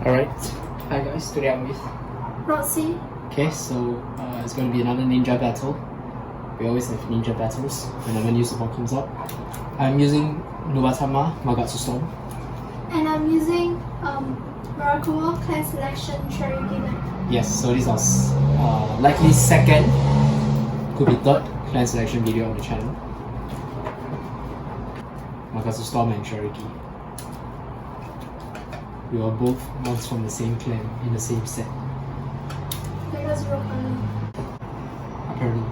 Alright, hi guys, today I'm with Roxy. Okay, so it's going to be another ninja battle. We always have ninja battles whenever new support comes up. I'm using Nubatama Magatsu Storm. And I'm using Murakumo Clan Selection Shirayuki. Yes, so this was likely second, could be third clan selection video on the channel. Magatsu Storm and Shirayuki. We were both monks from the same clan in the same set. Because you're funny. Apparently.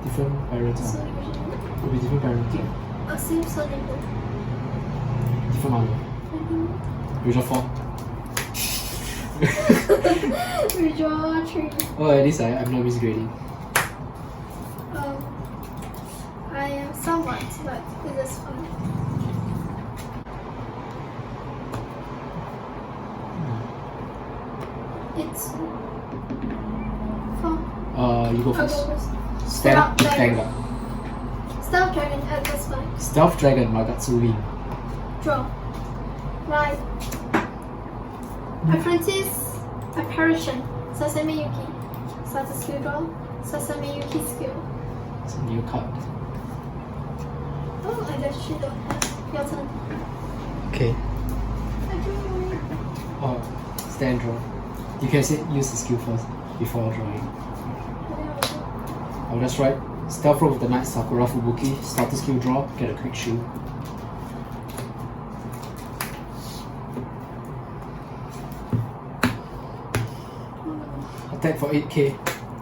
Different parents. So Could be different parents. same surname. Different mother. Usual 4. We draw 3. Oh, at least I'm not misgrading. I am somewhat, but it is fun. It's fun. You go I'll first. go first. Stealth Vanguard. Stealth Dragon at this point. Stealth Dragon Magatsu win. Draw. Right. Apprentice Apparition. Sasame Yuki. Start a skill draw. Sasame Yuki skill. It's a new card. Oh, I actually don't have. Your turn. Okay. I do. Oh, stand draw. You can use the skill first before drawing. I'll just write Stealth Rope with the Knight Sakura Fubuki. Start the skill draw. Get a quick shield. Attack for 8k.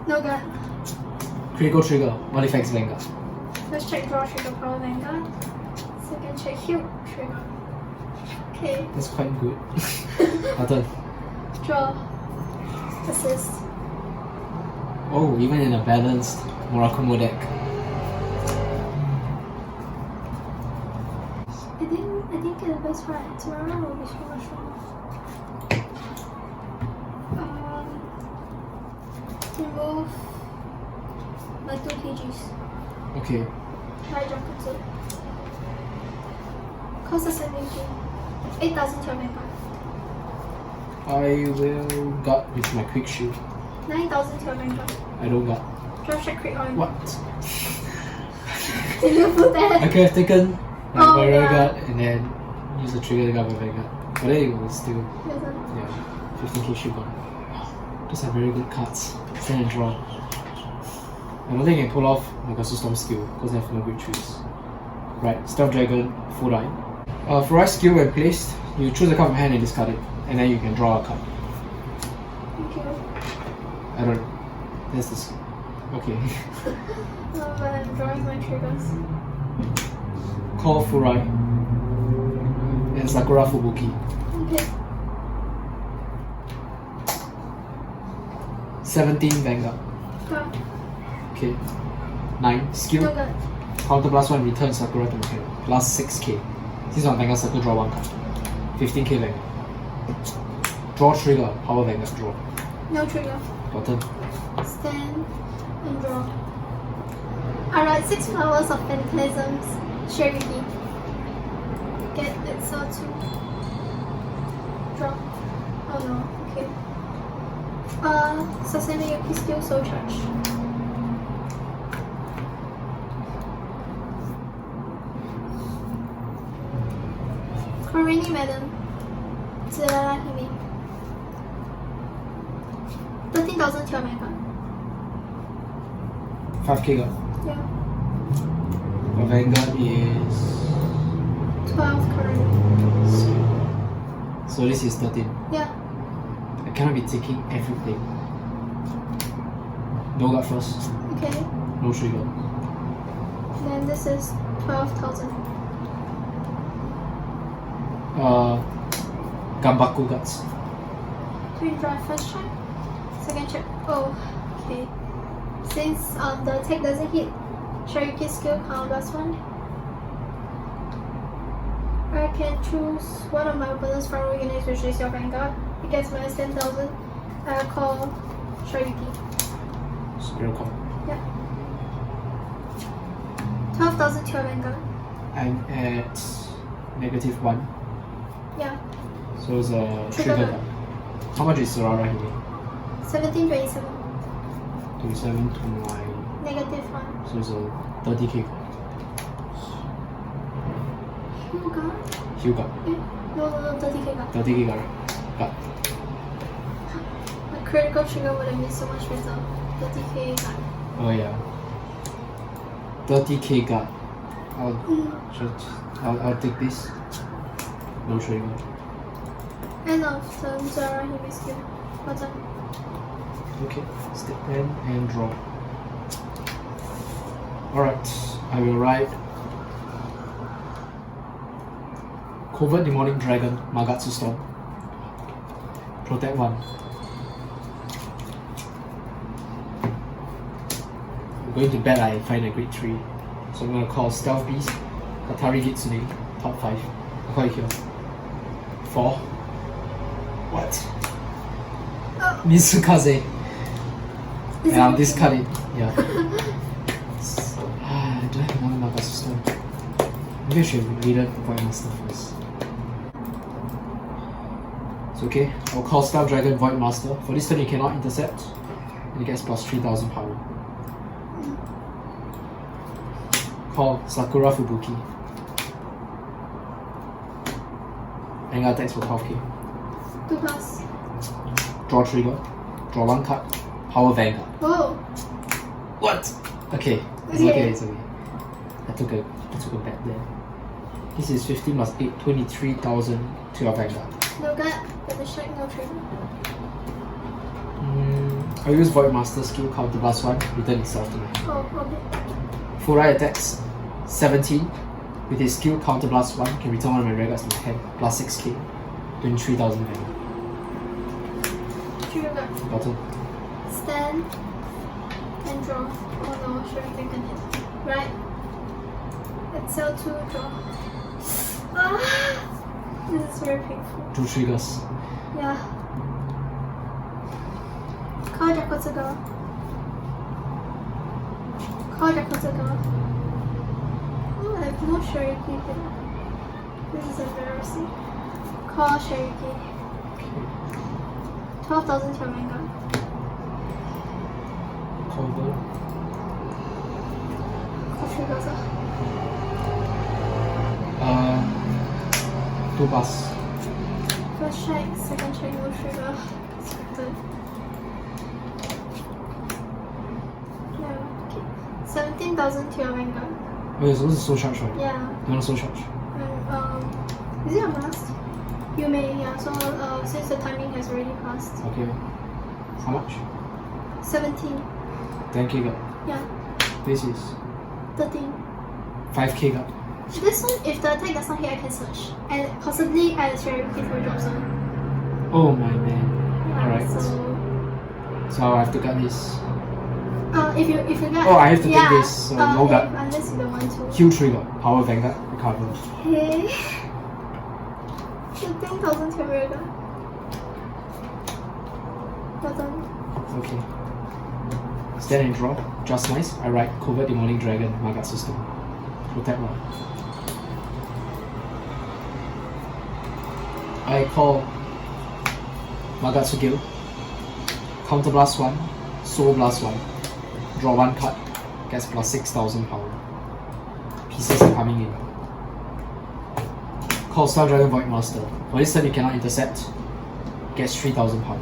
No gun. Critical trigger. Multi-effects Vanguard. First check draw trigger power Vanguard. Second check heal trigger. Okay. That's quite good. Our turn. Draw. Assist. Oh, even in a balanced Murakumo deck. I didn't get the best right. Tomorrow will be so much fun. Remove my 2 kgs. Okay. Right jump to cost us 8,000 to Vanguard. I will guard with my quick shield. 9,000 to Vanguard. I don't guard. Drop check crit on. What? Did you put that? I could have taken my Oh, barrier yeah. guard and then use the trigger to guard my Vanguard. But then it was still, Your turn. yeah, 15k shield gun. Those are very good cards. Stand and draw. I don't think I can pull off Magatsu Storm skill because I have no good choice. Right, Stealth Dragon, full line. For right skill when placed, you choose a card from hand and discard it. And then you can draw a card. Thank you. I don't. That's this. Okay. I'm drawing my triggers. Call Furai. And Sakura Fubuki. Okay. 17 Vanguard. Draw. Okay. 9. Skill. No gun. Counter +1, return Sakura to my hand. Plus 6k. Since on Vanguard Circle, draw 1 card. 15k Vanguard. Draw trigger. Power Vanguard draw. No trigger. Your turn. Stand and draw. Alright, 6 Flowers of Phantasm. Shirayuki. Get it so to draw. Oh no, okay. Sasame Yuki skill soul charge. Korini Madam. Zerara Hime. 13,000 to Vanguard. 5k guard. Yeah. Your Vanguard is. 12 currently. So this is 13. Yeah. I cannot be taking everything. No guard first. Okay. No trigger. Then this is 12,000. Gambaku guards. Do we draw first check? Second check. Oh, okay. Since the attack doesn't hit, Shirayuki skill count +1. I can choose one of my opponent's primary units, which is your Vanguard. It gets minus 10,000. I call Shirayuki. Zero call. Yeah. 12,000 to your Vanguard. I'm at -1. Yeah. So it's a trigger card. How much is Sorara Hime? 1727. 27 to my. -1. So it's a 30k card. Hyuga? Hyuga. No, 30k card. 30k card. Card. A critical trigger would have been so much better. 30k card. Oh yeah. 30k card. I'll take this. No trigger. End of turn, Zara Hime skill. Button. Okay. Step pen and draw. Alright. I will write Covert Demonic Dragon, Magatsu Storm. Protect 1. I'm going to bet I find a grade 3. So I'm going to call Stealth Beast, Katari Gitsune, top 5. I'll call it here. 4. What? Mitsukaze. And I'll discard it. Yeah. I don't have another Magatsu Storm. Maybe I should have needed Void Master first. It's okay. I'll call Star Dragon Void Master. For this turn, you cannot intercept. And it gets plus 3000 power. Call Sakura Fubuki. Vanguard attacks for 12k. 2+. Draw trigger. Draw 1 card. Power Vanguard. Whoa! What? Okay. It's okay, it's okay. I took a bet there. This is 15 plus 8, 23,000 to your Vanguard. No gut, but the strike no trigger. I'll use Void Master skill, counter plus 1, return itself to my hand. Oh, okay. Full right attacks 17. With his skill, counter plus 1, can return one of my regards to my hand, plus 6k, 23,000 Vanguard. Trigger gut. Bottom. Stand and draw. Oh no, Shuriken can hit. Right. Excel 2, draw. Ah! This is very painful. 2 triggers. Yeah. Call Jakotsuga. Call Jakotsuga. Oh, I have no Shirayuki here. This is embarrassing. Call Shirayuki. 12,000 to your Vanguard. Cover. Call Shirayuki. 2 pass. First strike, second strike, no trigger. Expected. Yeah, okay. 17,000 to your Vanguard. Okay, so this is soul charge, right? Yeah. You want a soul charge? And, is it a must? You may, yeah. So, since the timing has already passed. Okay. How much? 17. 10k got. Yeah. This is 13. 5k got. This one, if the attack does not hit, I can search. And possibly add Shirayuki for drop zone. Oh my man. Yeah, Alright. So, I have to cut this. if you get... Oh, I have to take this, so no gut. Unless you don't want to. Q trigger. Power Vanguard. Recover. Okay. 15,000 to Vanguard. Bottom. Okay. Stand and draw. Just nice. I write Covert Demonic Dragon, Magatsu Storm. Protect 1. I call Magatsu Guild. Counter blast 1. Soul blast 1. Draw 1 card. Gets plus 6,000 power. Pieces are coming in. Call Star Dragon Void Master. For this turn you cannot intercept. Gets 3,000 power.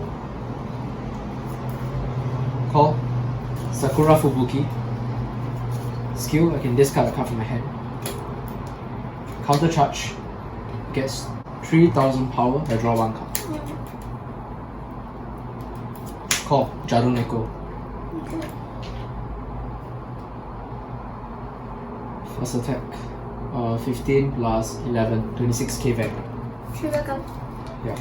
Call Sakura Fubuki. Skill, I can discard a card from my hand. Counter charge. Gets 3,000 power. I draw 1 card. Call Jadouneko. Okay. First attack. 15 plus 11, 26k Vanguard. Trigger gun. Yeah.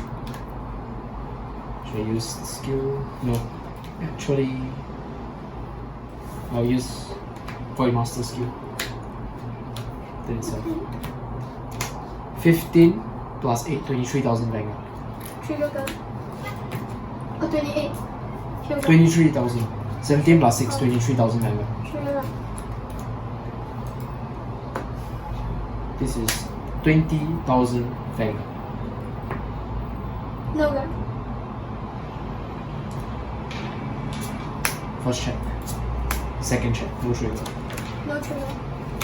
Should I use skill? No. Actually, I'll use Void Master skill. Then it's 15 plus 8, 23,000 Vanguard. Trigger gun. Oh, 28. Trigger gun. 23,000. 17 plus 6, 23,000 Vanguard. Trigger gun. This is 20,000 Vanguard. No guard. First check. Second check. No trigger. No trigger.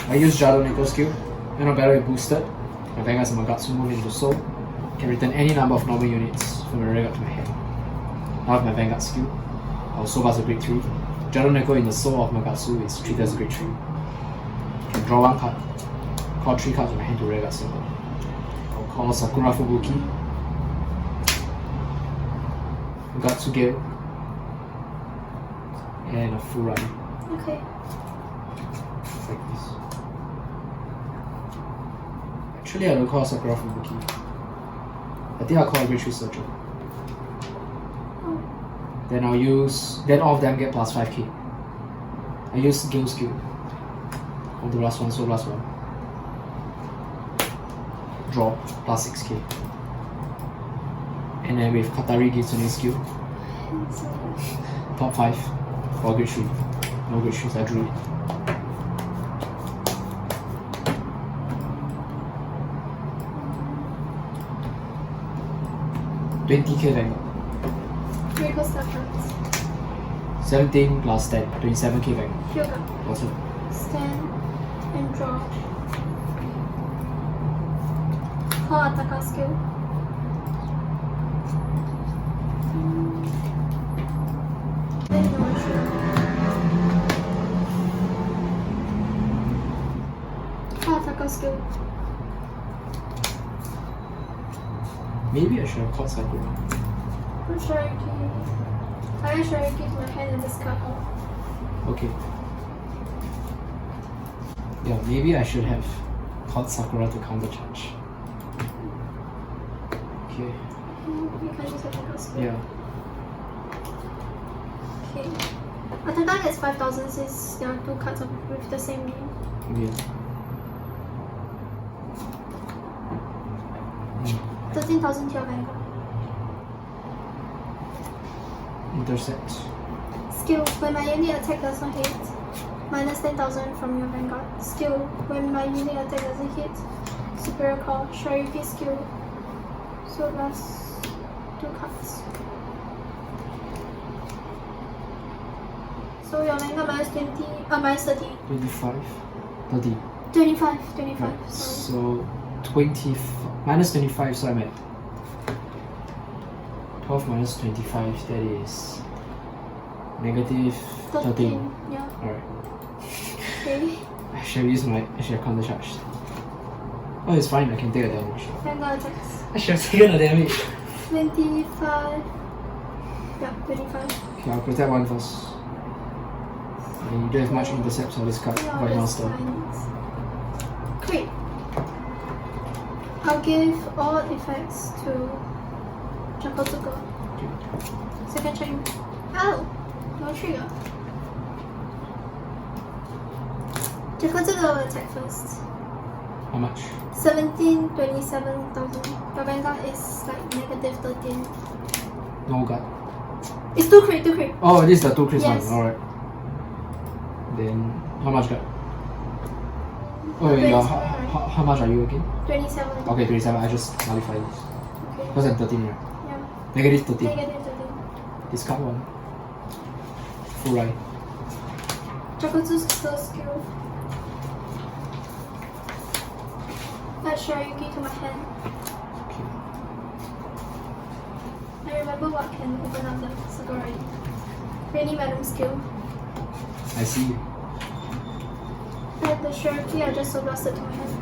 I use Jadouneko skill. When a battle is boosted, my Vanguard's Magatsu move into soul. Can return any number of normal units from my graveyard to my hand. Now with my Vanguard skill, I'll soul blast a grade 3. Jadouneko in the soul of Magatsu is treated as a grade 3. Can draw 1 card. Call 3 cards from my hand to graveyard symbol. I'll call Sakura Fubuki. Magatsu Gale. And a full run. Okay. Like this. Actually, I don't call Sakura Fubuki. I think I'll call a grade 3 Searcher. Oh. Then I'll use. Then all of them get plus 5k. I use Gale skill. On the last one, so last one. Draw plus 6k. And then with Katari gives a new skill. Top 5 for grade 3. No grade 3s, I drew it. $20k Vanguard. Critical stuff cards. 17 plus 10, 27k Vanguard. Yoga. What's it? Stand and draw. Call attacker skill. Then no issue. Call attacker skill. Maybe I should have caught Sakura. Put Shirayuki. I add Shirayuki to my hand and discard her. Okay. Yeah, maybe I should have caught Sakura to countercharge. Okay. You can use attacker skill. Yeah. Okay. Attacker gets 5,000 since there are 2 cards with the same name. Yeah. 13,000 to your Vanguard. Intercept. Skill, when my unit attack does not hit, minus 10,000 from your Vanguard. Skill, when my unit attack doesn't hit, superior call, Shirayuki skill. So that's 2 cards. So your Vanguard minus 20, minus 30. 25. 30. 25. Right. Sorry. So 20 minus 25, so I'm at 12 minus 25, that is negative 13. Yeah. Alright. Okay. I should have used my. I should have countercharged. Oh, it's fine, I can take a damage. Vanguard attacks. I should have taken a damage. 25. Yeah, 25. Okay, I'll protect one first. And you don't have much intercepts on this card, Yeah, White that's Master. fine. Great. I'll give all effects to Jadouneko. Second check. Oh! No trigger. Jadouneko will attack first. How much? 27,000. Your Vanguard is like negative 13. No god. It's 2 crit, 2 crit. Oh, this is the 2 crit Yes. one, alright. Then, how much god? Oh, Twenty yeah, seven, right? how much are you again? 27. Okay, 27, I just nullify this. Okay. Because I'm 13, right? Yeah. Negative 13. Negative 13. Discard one. Full right. Jagoutsu's close skill. Add Shirayuki to my hand. Okay. I remember what can open up the circle already. Rainy Madam skill. I see. Add the Shirayuki, I just so blasted to my hand.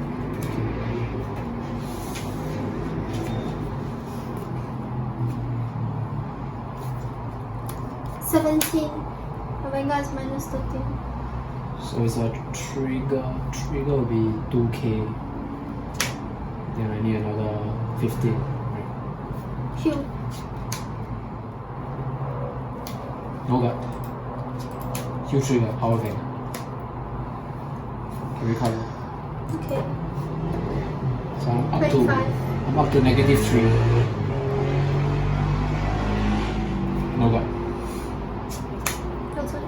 17. The Vanguard is minus 13. So it's a trigger. Trigger will be 2k. Then I need another 15. Right. Heal. No god. Huge trigger, power vein. Can recover. Okay. So I'm up 25. I'm up to negative 3. No god. That's it.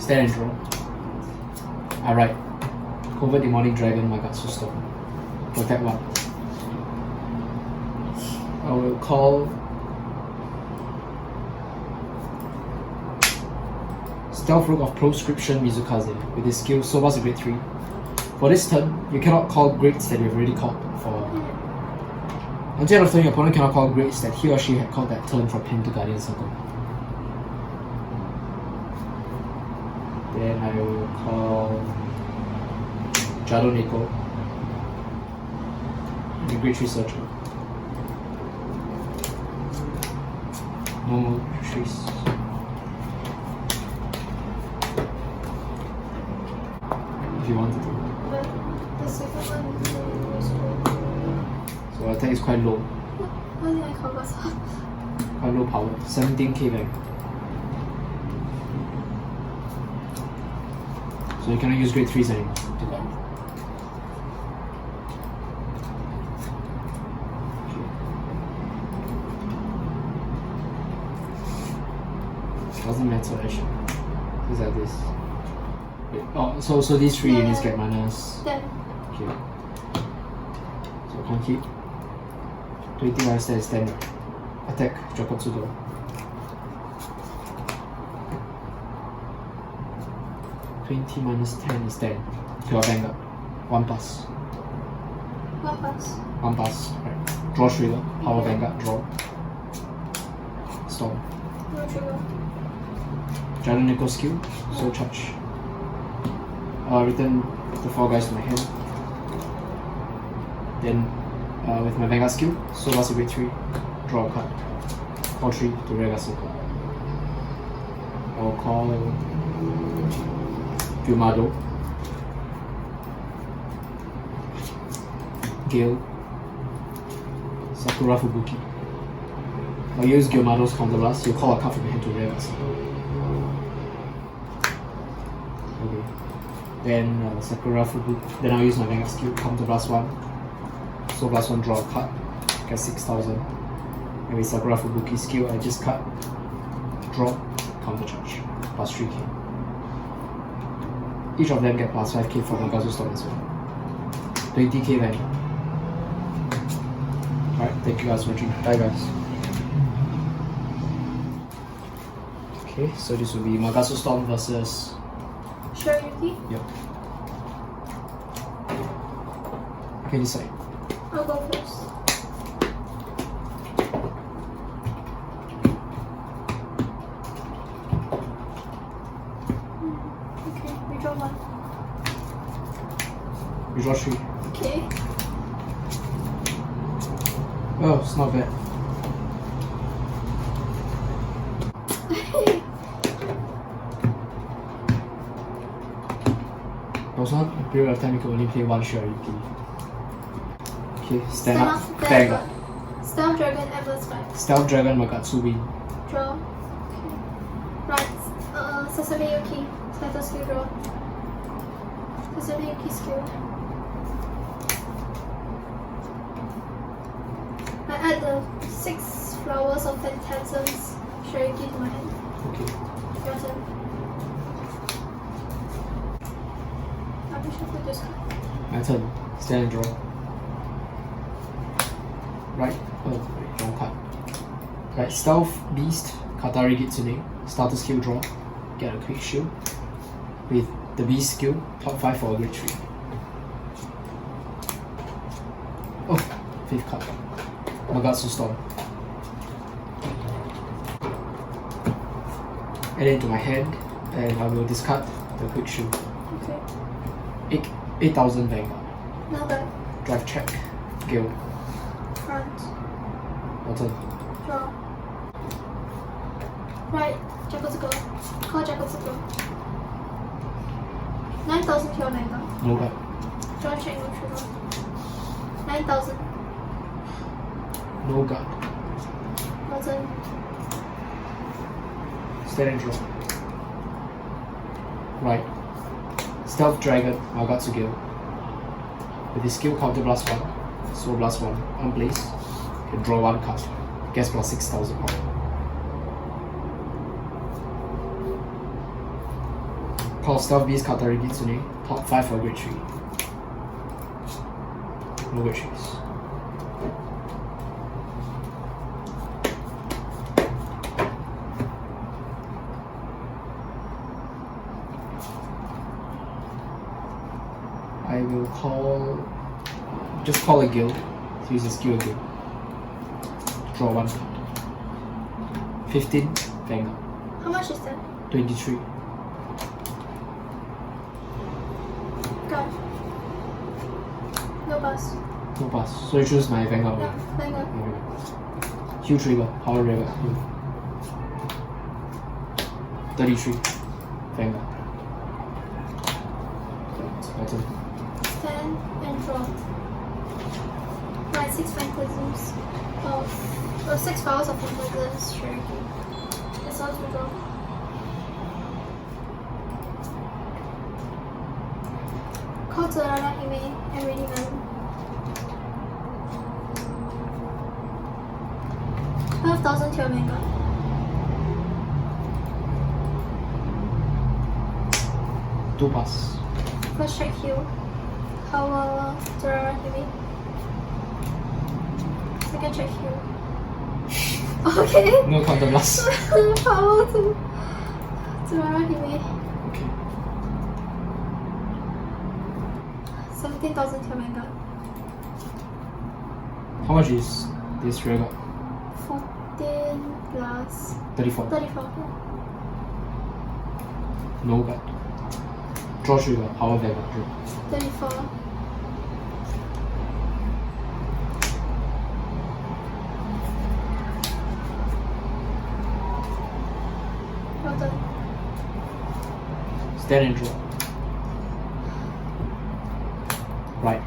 Stand and draw. Alright. Covert Demonic Dragon, Magatsu Storm. Protect one. I will call Stealth Rogue of Proscription Mizukaze with his skill Soba's a grade 3. For this turn, you cannot call grades that you've already called for. Until the end of turn, your opponent cannot call grades that he or she had called that turn from Pen to Guardian Circle. Then I will call Jadouneko, the grade 3 Searcher. Normal trees. If you wanted to. But the second one is very useful. So attack is quite low. What did I call myself? Quite low power. 17k back. So you cannot use grade 3s anymore. Doesn't matter actually. These are this. Wait, oh, so these 3 units get minus. 10. Okay. So I can't keep. 20 minus 10 is 10, right? Attack, Jakotsudo. $20 minus 10 is 10. Pure Vanguard. 1 pass. What pass? 1 pass. Right. Draw trigger. Power Vanguard. Draw. Storm. No trigger. Jadouneko skill. Soul charge. Return the 4 guys to my hand. Then with my Vanguard skill, Soba's a grade 3. Draw a card. Call 3 to Rega Circle. I will call Gyumado, Gale, Sakura Fubuki. I'll use Gyumado's counterblast. You call a card from your hand to Rega Circle. Okay. Then Sakura Fubuki. Then I'll use my Vanguard skill, counterblast 1. So plus 1, draw a card, get 6,000. And with Sakura Fubuki skill, I just cut, draw, counter charge, plus 3k. Each of them get plus 5k from Magatsu Storm as well. 20k value. Alright, thank you guys for watching. Bye guys. Okay, so this will be Magatsu Storm versus Shirayuki? Yep. Okay, decide. I'll go first. Okay, we draw 1. You draw 3. Okay. Oh, it's not bad. Also, a period of time you can only play 1 Shirayuki. Okay, stand up. Vanguard. Stealth Dragon Ever's 5. Stealth Dragon Magatsu win. Draw. Okay. Right. Sesame Yuki. Title skill draw. Sesame Yuki skill. I add the 6 Flowers of Phantasm Shirayuki to my hand. Okay. Your turn. I wish I put this card. My turn. Stand and draw. Right. Oh, wait, wrong card. Right. Stealth Beast Katari Gitsune. Starter skill draw. Get a quick shield. With the Beast skill, top 5 for a grade 3. Oh, 5th card. Magatsu Storm. Add it into my hand, and I will discard the quick shield. Okay. 8,000 Vanguard. Not bad. Drive check. Gale. Front. Your turn. Draw. Right. Jakotsuko. Call Jakotsuko. 9,000 pure Vanguard. No bad. Draw check, no trigger. 9,000. No guard. Your turn. Stand and draw. Right. Stealth Dragon Magatsu Gale. With his skill counter blast 1, soul blast 1, on place. Can draw 1 card. Gets plus 6,000 power. Call Stealth Beast Katari Gitsune. Top 5 for grade 3. No grade 3s. Just call a guild. Use a skill guild. Draw one card. 15 Vanguard. How much is that? 23. Got. No bus. No pass. So you choose my Vanguard. Yeah, Vanguard. Huge trigger. Power river. 33 Vanguard. My turn. Stand and draw. Right, 6 Phantasms of 6 Flowers of Phantasm. Shirayuki. That's all to draw. Call to Hime and ready man. 12,000 to your Vanguard. Two pass. First check heal. Power to Hime. Second check heal. Okay. No counter blast. Power to Hime. Okay. 17,000 to your Vanguard. How much is this trigger? 14 plus 34. 34. No guard. Draw trigger. Power Vanguard. Draw. 34. Well done. Stand and draw. Right.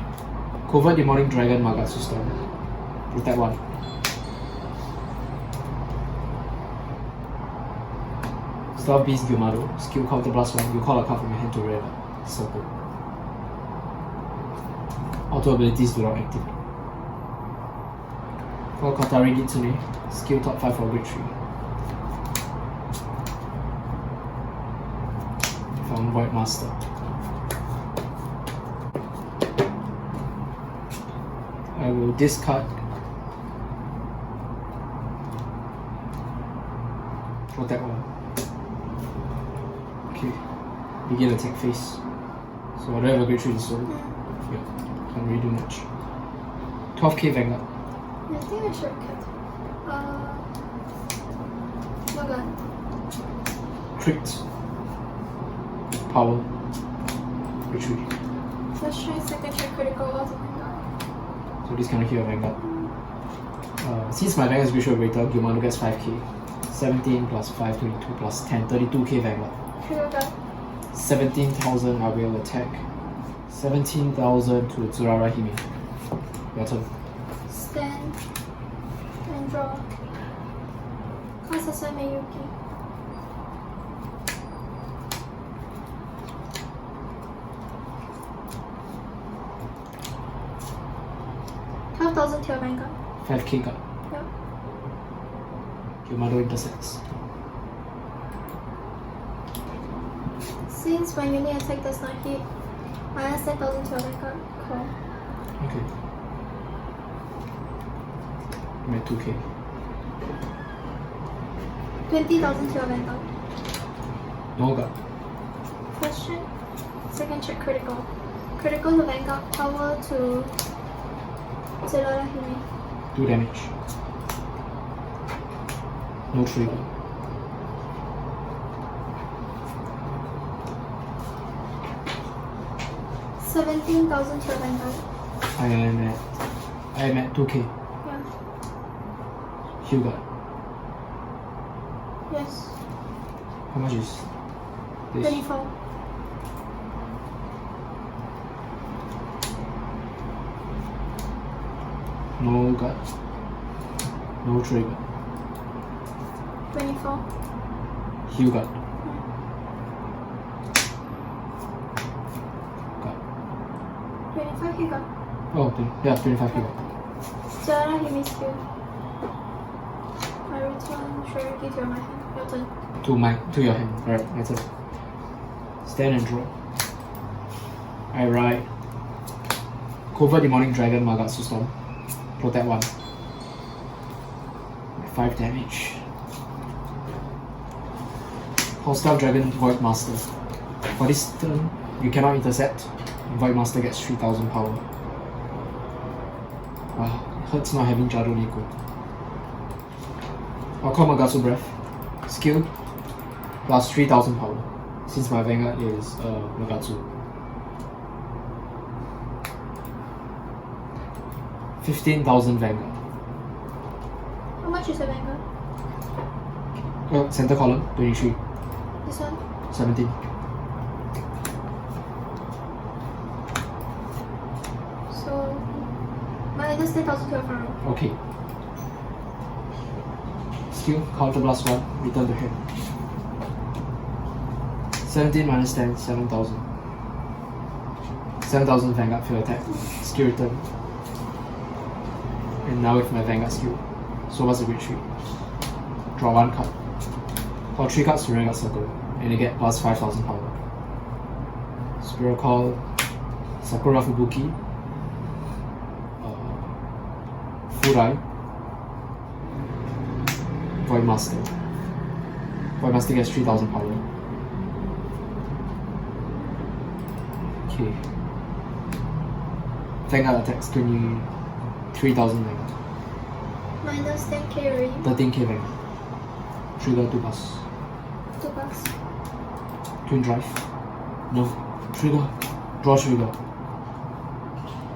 Covert Demonic Dragon Magatsu Storm. Protect one. Stealth Beast Gyumado. Skill counter +1. You call a card from your hand to rear. Circle. Auto abilities do not activate. For Katari Gitsune. Skill top 5 for grade 3. Found Void Master. I will discard. Protect one. Okay. Begin attack phase. So I don't have a grade 3 so yeah, can't really do much. 12k Vanguard. I think I should cut. No gun. Crit. Power. Retreat. First try, second try, critical, also Vanguard. So this cannot heal Vanguard. Since my Vanguard is visual greater, Gyumado gets 5k. 17 plus 5, 22 plus 10, 32k Vanguard. Trigger gun. 17,000 I will attack. 17,000 to Tsurara Hime. Your turn. Stand and draw. Call Selection. 12,000 to your Vanguard. 5k card. Yep. Gyumado intersects. Since my mini attack does not hit, minus 10,000 to your Vanguard. Call. Okay. I'm at 2k. 20,000 to your Vanguard. No guard. First check, second check, critical. Critical to Vanguard, power to Tsurara Hime. 2 damage. No trigger. $17,000 to your Vanguard. I am at 2k. Yeah. Heal guard. Yes. How much is this? 24. No guard. No trigger. 24. Heal guard. Guard. 25 he got. Oh, yeah, 25 heal guard. Tsurara Hime skill. I return Shirayuki to my hand. Your turn. To your hand. Alright, that's it. Stand and draw. I ride Covert Demonic Dragon Magatsu Storm. Protect one. 5 damage. Hostile Dragon Void Master. For this turn, you cannot intercept. Void Master gets 3,000 power. Wow, it hurts not having Jadouneko. I'll call Magatsu Breath. Skill plus 3000 power. Since my Vanguard is Magatsu. 15,000 Vanguard. How much is the Vanguard? Center column 23. This one? 17. So minus 10,000 to your front row. Okay. Skill, counter plus 1, return to hand. 17 minus 10, 7,000. 7,000 Vanguard field attack. Skill return. And now with my Vanguard skill. So what's the retreat? Draw 1 card. Draw 3 cards to Vanguard circle. And you get plus 5,000 power. Spiral Call, Sakura Fubuki, Furai, Void Master. Void Master gets 3,000 power. Okay. Vanguard attacks 23,000 Vanguard. Minus 10k already. 13k Vanguard. Trigger 2 pass. 2 bucks. Twin Drive. No. Trigger. Draw trigger.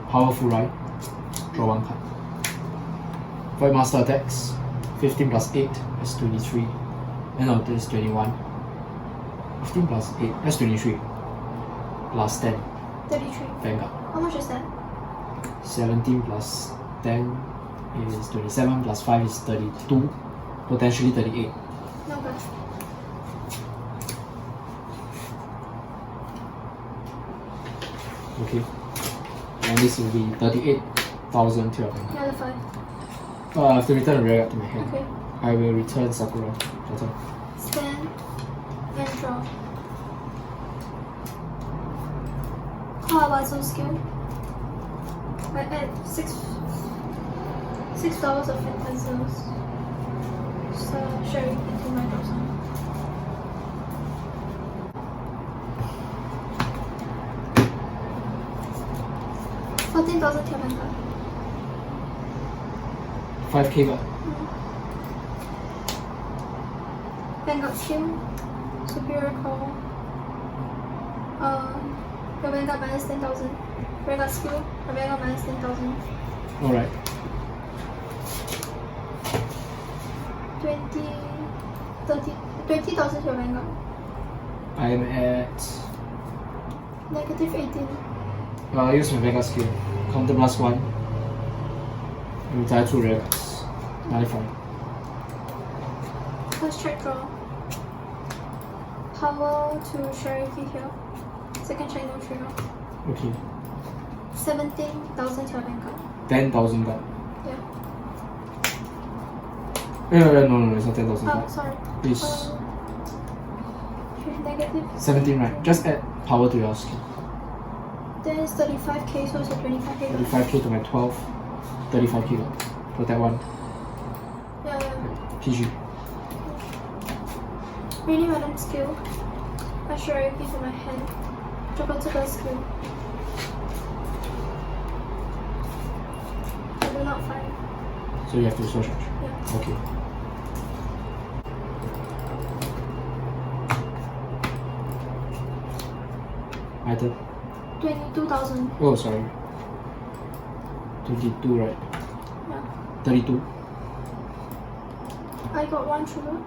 Powerful right. Draw 1 card. Void Master attacks. 15 plus 8. That's 23. No, that's 21. 15 plus 8. That's 23. Plus 10. 33. Vanguard. How much is that? 17 plus 10 is 27. Plus 5 is 32. Potentially 38. No bad. Okay. And this will be 38,000 to your Vanguard. Another 5. I have to return a rear guard to my hand. Okay. I will return Sakura. Your turn. Stand and draw. How about some skill? I add 6 Flowers of Phantasm. So sharing into my draw zone. $14,000 to your Vanguard. 5k guard. Vanguard skill, superior call. Your Vanguard minus 10,000. Vanguard skill, your Vanguard minus 10,000. Alright. 20,000 to your Vanguard. I am at. Negative 18. I use my Vanguard skill. Counter plus 1. And retire 2 rear guards. 95. First check draw. Power to Shirayuki here. Second check no trigger. Okay. 17,000 to your Vanguard. 10,000 guard. Yeah. No, it's not 10,000 Oh, guard. sorry. Please. Negative. 17, right? Just add power to your skill. Then it's 35k, so it's a 25k. 35k to my 12. 35k guard. Protect 1. Yeah. PG. Really random skill. I Shirayuki to my hand. Drop out to the skill. I do not find. So you have to switch charge. Yeah. Okay. My turn. 22,000. Oh, sorry. 22, right? Yeah. 32. I got 1 trigger.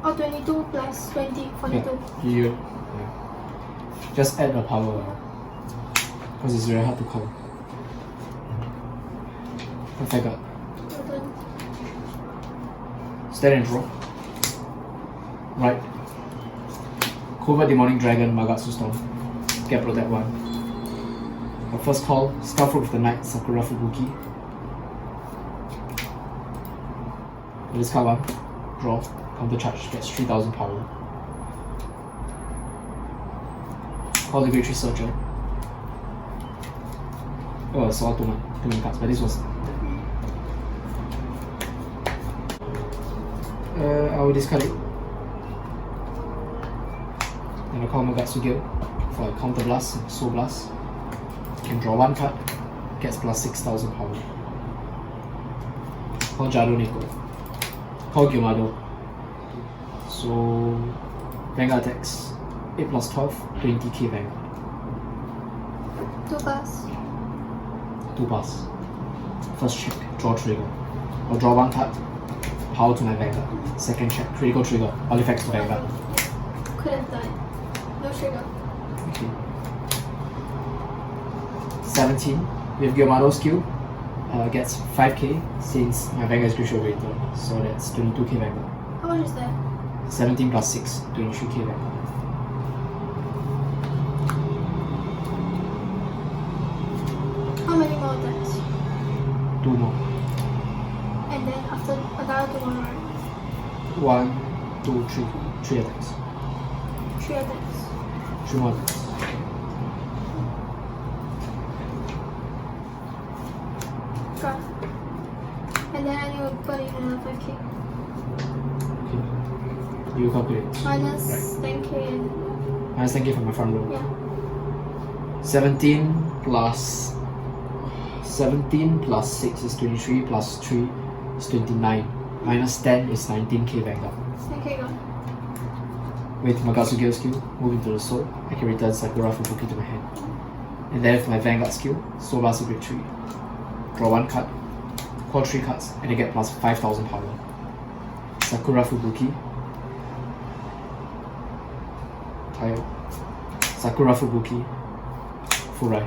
Oh, 22 plus 20, 42. Yeah. Just add a power. Because it's very hard to call. Perfect guard. Return. Stand and draw. Right. Covert Demonic Dragon, Magatsu Storm. Get protect 1. Our first call, Scarfroot with the Knight, Sakura Fubuki. Discard 1. Draw. Counter charge. Gets 3,000 power. Call the Great Tree Searcher. Oh, I saw too many cards, but this was. I will discard it. And I call Magatsu Guild for a Counter Blast and Soul Blast. Can draw 1 card. gets plus 6,000 power. Call Jadouneko. Call Gyomado. So Vanguard attacks 8 plus 12, 20k Vanguard. 2 pass. 2 pass. First check, draw trigger. Or draw 1 card, power to my Vanguard. Second check, critical trigger, all effects to Vanguard. Could have died. No trigger. Okay. 17 with Gyomado skill gets 5k since my Vanguard is crucial rated. So that's 22k Vanguard. How much is that? 17 plus 6, 23k Vanguard. How many more attacks? 2 more. And then after another 2 more, right? 1, 2, 3. 3 attacks. 3 attacks. 3 more attacks. Got it. And then I need to put in another 5k. Okay. You calculate. Minus 10k and Minus 10k from my front row. yeah. 17 plus 6 is 23 plus 3 is 29. Minus 10 is 19k Vanguard. 10k gone. With Magatsu Gale skill, move into the soul, I can return Sakura Fubuki to my hand. And then with my Vanguard skill, Soul Blast Secret Tree. Draw 1 card, call 3 cards, and I get plus 5,000 power. Sakura Fubuki. Tile. Sakura Fubuki. Furai.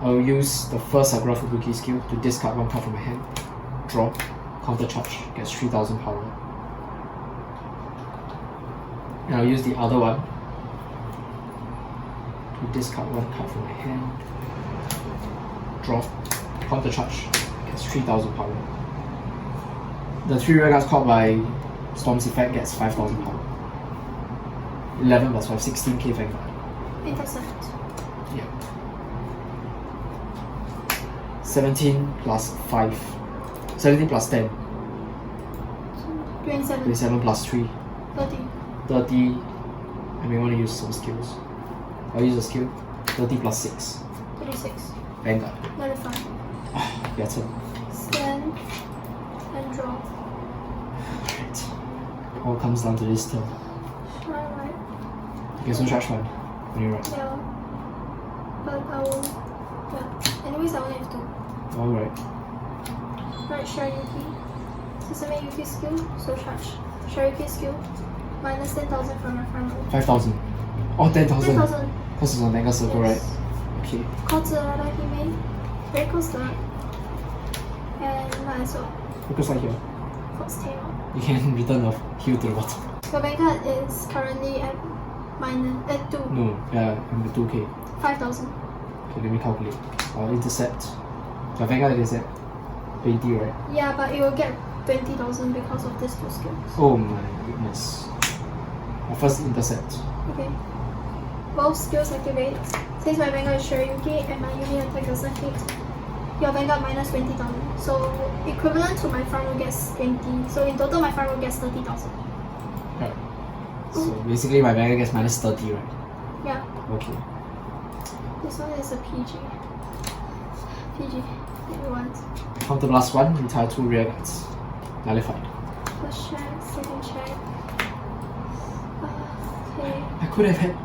I will use the first Sakura Fubuki skill to discard 1 card from my hand. Draw. Counter charge. Gets 3,000 power. And I'll use the other one to discard 1 card from my hand. Draw. Counter charge. Gets 3,000 power. The 3 rare cards caught by Storm's effect gets 5,000 power. 11 plus 5, 16k Vanguard. Intercept. Yeah. 17 plus 5. 17 plus 10. 27. 27 plus 3. 30. 30. I may want to use some skills. I'll use a skill. 30 plus 6. 36. Vanguard. 95. Your turn. Stand and draw. Right. All comes down to this turn. Alright. You can still charge 1 when you're right. Yeah. But I will. Yeah. Anyways, I only have 2. Alright. Right, Shirayuki. Sesame Yuki skill, so charge. Shirayuki skill, minus 10,000 from my front row. 5,000. Oh, 10,000. 10,000. Because it's on Vanguard Circle, Yes. right? Okay. Call Tsurada Hime, very close to that. And might as well. Focus right here. Fox tail. You can return a heal to the bottom. Your Vanguard is currently at at 2. No, yeah, I'm at 2k. 5,000. Okay, let me calculate. I'll intercept. Your Vanguard is at 20, right? Yeah, but it will get 20,000 because of these 2 skills. Oh my goodness. I'll first intercept. Okay. Both skills activate. Since my Vanguard is Shirayuki and my unit attack doesn't hit, your Vanguard minus 20,000. So equivalent to my front row gets 20. So in total my front row gets 30,000. Right. So basically my Vanguard gets minus 30, right? Yeah. Okay. This one is a PG. PG. If you want. Counter blast 1, retire 2 rear guards. Nullified. First check, second check. Okay. I could have had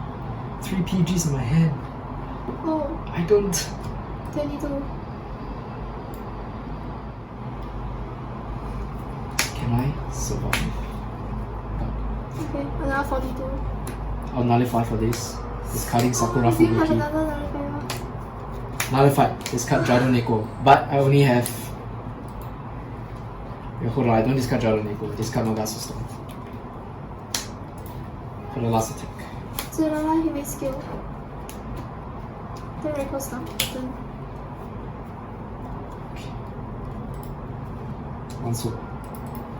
3 PGs in my hand. Oh, I don't. 22. Can I survive? Okay, another 42. I'll nullify for this. Discarding Sakura Oh, do you have Fubuki. another nullifier? Nullified. Discard Jadouneko. But I only have. Wait, hold on, I don't discard Jadouneko. Discard Magatsu Storm. For the last attack. Tsurada Hime skill. Then recall stun. Then Okay. One soul.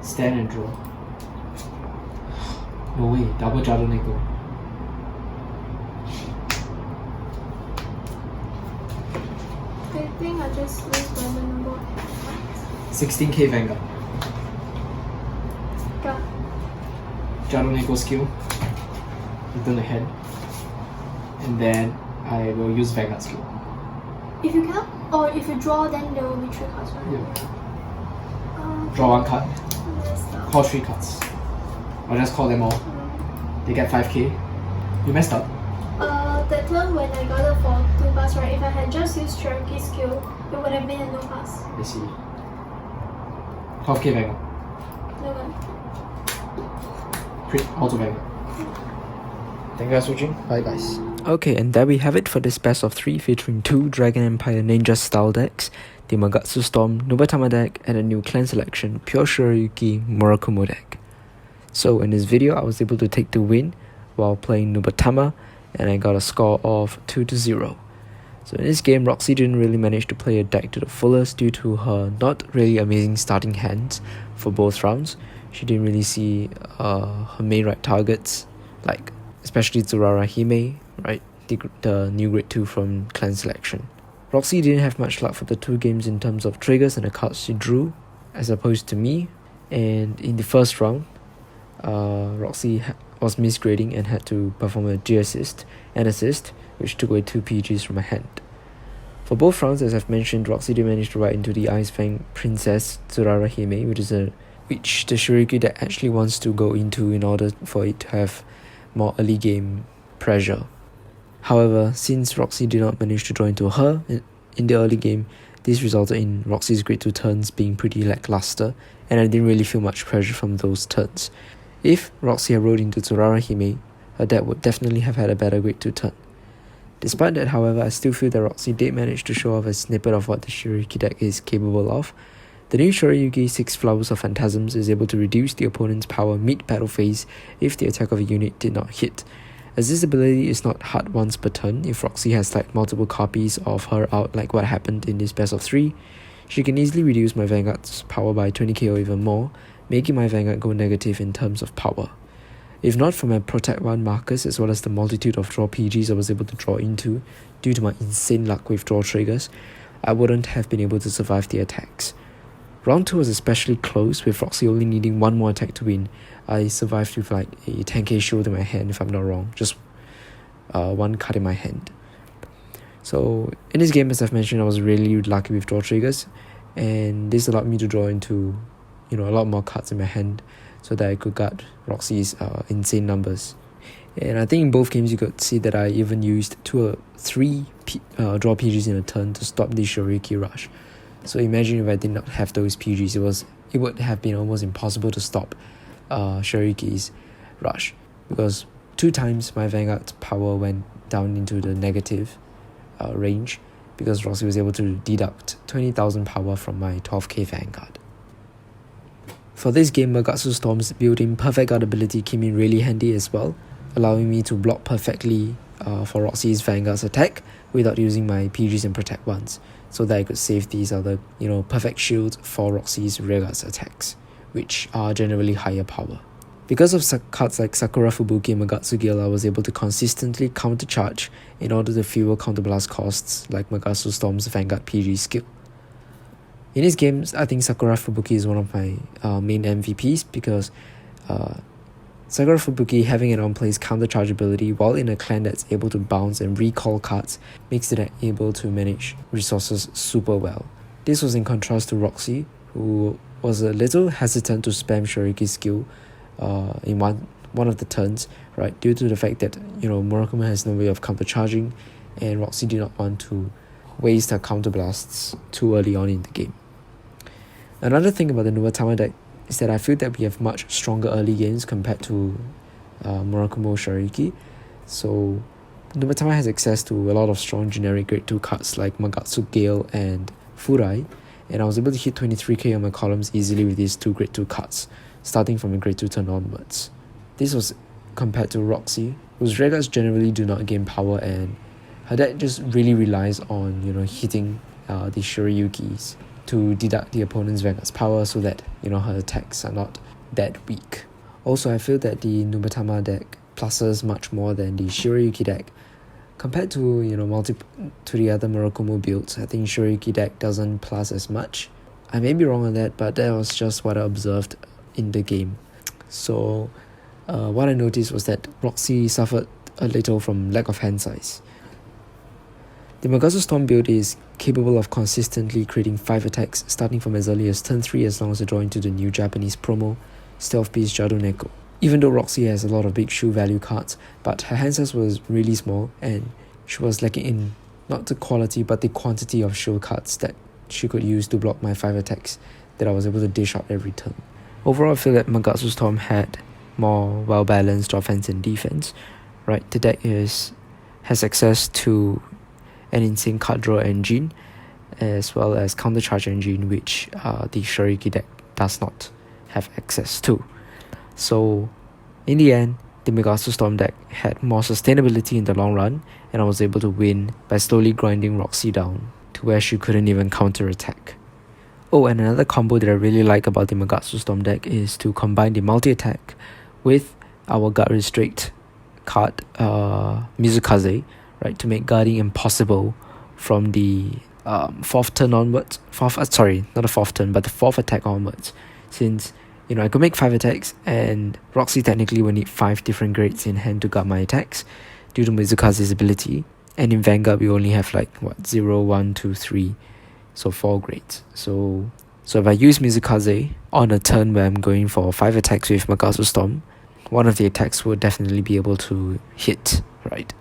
Stand and draw. No way, double Jadouneko. I think I just lose by the number. 16k Vanguard. Got Jadouneko skill. Return the head. And then I will use Vanguard skill. If you cannot, or if you draw, then there will be 3 cards, right? Yeah. Draw 1 card. Messed up. Call 3 cards. I'll just call them all. They get 5k. You messed up. That turn when I got it for 2 cards, right? If I had just used Shirayuki's skill, it would have been a no pass. I see. 12k Vanguard. No one. Crit, auto Vanguard. Thank you guys for watching. Bye guys. Okay, and there we have it for this best of 3 featuring 2 Dragon Empire Ninja style decks, the Magatsu Storm Nubatama deck, and a new Clan Selection Pure Shirayuki Murakumo deck. So in this video, I was able to take the win while playing Nubatama, and I got a score of 2-0. So in this game, Roxy didn't really manage to play a deck to the fullest due to her not really amazing starting hands for both rounds. She didn't really see her main right targets, like especially Tsurara Hime, right, the new grade 2 from Clan Selection. Roxy didn't have much luck for the 2 games in terms of triggers and the cards she drew, as opposed to me. And in the first round, Roxy was misgrading and had to perform a G assist and assist, which took away 2 PGs from my hand. For both rounds, as I've mentioned, Roxy did manage to ride into the Ice Fang Princess Tsurara Hime, which the Shirayuki deck actually wants to go into in order for it to have more early game pressure. However, since Roxy did not manage to draw into her in the early game, this resulted in Roxy's grade 2 turns being pretty lackluster, and I didn't really feel much pressure from those turns. If Roxy had rode into Tsurara Hime, her deck would definitely have had a better grade 2 turn. Despite that, however, I still feel that Roxy did manage to show off a snippet of what the Shirayuki deck is capable of. The new Shirayuki 6 Flowers of Phantasm is able to reduce the opponent's power mid-battle phase if the attack of a unit did not hit. As this ability is not hard once per turn, if Roxy has like multiple copies of her out like what happened in this best of 3, she can easily reduce my Vanguard's power by 20k or even more, making my Vanguard go negative in terms of power. If not for my Protect 1 markers as well as the multitude of draw PGs I was able to draw into due to my insane luck with draw triggers, I wouldn't have been able to survive the attacks. Round 2 was especially close, with Roxy only needing 1 more attack to win. I survived with like a 10k shield in my hand if I'm not wrong, just 1 card in my hand. So in this game, as I've mentioned, I was really lucky with draw triggers, and this allowed me to draw into a lot more cards in my hand so that I could guard Roxy's insane numbers. And I think in both games you could see that I even used 2 or 3 draw PGs in a turn to stop the Shirayuki rush. So imagine if I did not have those PGs, it would have been almost impossible to stop Shirayuki's rush, because 2 times my Vanguard's power went down into the negative range because Roxy was able to deduct 20,000 power from my 12k Vanguard. For this game, Magatsu Storm's built-in perfect guard ability came in really handy as well, allowing me to block perfectly for Roxy's Vanguard's attack without using my PGs and Protect 1s, so that I could save these other perfect shields for Roxy's rearguard's attacks, which are generally higher power. Because of cards like Sakura Fubuki and Magatsu Gale, I was able to consistently countercharge in order to fuel counterblast costs like Magatsu Storm's Vanguard PG skill. In these games, I think Sakura Fubuki is one of my main MVPs because Sakura Fubuki having an on-place countercharge ability while in a clan that's able to bounce and recall cards makes it able to manage resources super well. This was in contrast to Roxy, who was a little hesitant to spam Shirayuki's skill in one of the turns, right, due to the fact that Murakumo has no way of countercharging, and Roxy did not want to waste her counterblasts too early on in the game. Another thing about the Nubatama deck is that I feel that we have much stronger early games compared to Murakumo Shirayuki. So Nubatama has access to a lot of strong generic grade 2 cards like Magatsu Gale and Furai, and I was able to hit 23k on my columns easily with these 2 grade 2 cards, starting from a grade 2 turn onwards. This was compared to Roxy, whose rearguards generally do not gain power, and her deck just really relies on hitting the Shirayukis to deduct the opponent's Vanguard's power so that her attacks are not that weak. Also, I feel that the Nubatama deck pluses much more than the Shirayuki deck. Compared to to the other Murakumo builds, I think Shirayuki deck doesn't plus as much. I may be wrong on that, but that was just what I observed in the game. So what I noticed was that Roxy suffered a little from lack of hand size. The Magatsu Storm build is capable of consistently creating 5 attacks starting from as early as turn 3 as long as you draw into the new Japanese promo, Stealth Beast Jadouneko. Even though Roxy has a lot of big shoe value cards, but her hand size was really small and she was lacking in not the quality but the quantity of show cards that she could use to block my 5 attacks that I was able to dish out every turn. Overall, I feel that Magatsu Storm had more well-balanced offense and defense. Right, the deck has access to an insane card draw engine as well as counter charge engine, which the Shirayuki deck does not have access to. So in the end, the Magatsu Storm deck had more sustainability in the long run, and I was able to win by slowly grinding Roxy down to where she couldn't even counter attack. Oh, and another combo that I really like about the Magatsu Storm deck is to combine the multi-attack with our guard restrict card, Mizukaze, right, to make guarding impossible from the 4th turn onwards. Not the 4th turn, but the 4th attack onwards. Since, I could make 5 attacks, and Roxy technically will need 5 different grades in hand to guard my attacks due to Mizukaze's ability. And in Vanguard, we only have 0, 1, 2, 3, so 4 grades. So if I use Mizukaze on a turn where I'm going for 5 attacks with Magatsu Storm, one of the attacks will definitely be able to hit, right?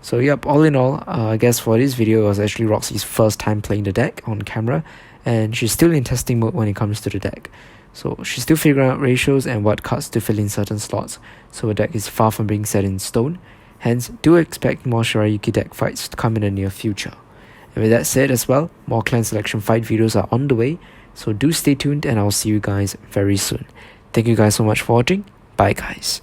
So yep, all in all, I guess for this video, it was actually Roxy's first time playing the deck on camera, and she's still in testing mode when it comes to the deck. So she's still figuring out ratios and what cards to fill in certain slots, so her deck is far from being set in stone. Hence, do expect more Shirayuki deck fights to come in the near future. And with that said as well, more Clan Selection fight videos are on the way, so do stay tuned and I'll see you guys very soon. Thank you guys so much for watching. Bye guys.